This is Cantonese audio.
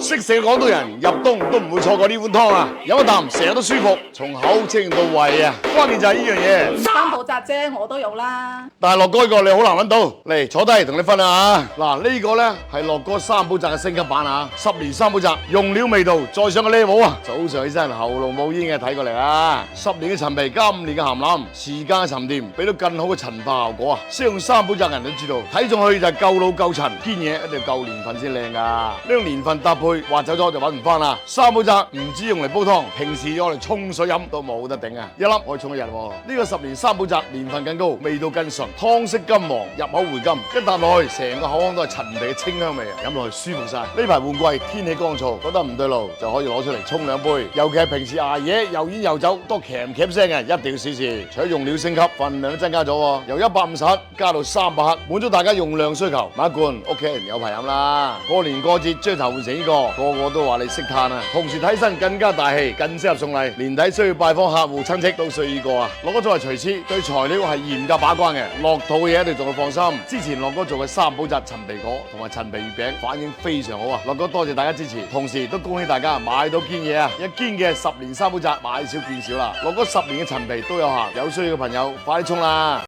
識食嘅廣東人入冬都唔會錯過呢碗湯啊！飲一啖成日都舒服，從口清到胃啊！關鍵就係呢樣嘢。三寶雜啫，我都有啦。但係樂哥呢個你好難揾到，嚟坐低同你分享下。嗱，呢個呢係樂哥三寶雜嘅升級版啊！10年三寶雜，用料味道再上個 level 啊！早上起身喉嚨冇煙嘅睇過嚟啊！10年嘅陳皮加5年嘅鹹藍，時間嘅沉澱俾到更好嘅陳化效果啊！識用三寶雜人都知道，睇上去就係夠老夠陳，堅嘢一定要夠年份先靚噶。呢個年份搭配滑走咗就揾唔翻啦。三寶雜唔止用嚟煲湯，平時用嚟沖水飲都冇得頂啊！一粒可以沖一日喎。呢個10年三寶雜年份更高，味道更純，湯色金黃，入口回甘，一啖落去成個口腔都係陳皮嘅清香味啊！飲落去舒服晒。呢排換季，天氣乾燥，覺得唔對路就可以攞出嚟沖兩杯。尤其係平時捱夜又煙又酒多鉗鉗聲嘅，一定要試試。除咗用料升級，份量都增加咗，由150克加到300克，滿足大家用量需求。買一罐，屋企人有排飲啦。過年過節將頭換成呢個，個個都話你識嘆啊！同時睇身更加大氣，更適合送禮。年底需要拜訪客戶親戚都需要呢個啊！樂哥作為廚師，對材料係嚴格把關嘅，落肚嘅嘢一定做到放心。之前樂哥做嘅三寶雜陳皮果同埋陳皮月餅反應非常好啊！樂哥多謝大家支持，同時都恭喜大家買到堅嘢啊！一堅嘅10年三寶雜買少見少啦！樂哥10年嘅陳皮都有限，有需要嘅朋友快啲衝啦！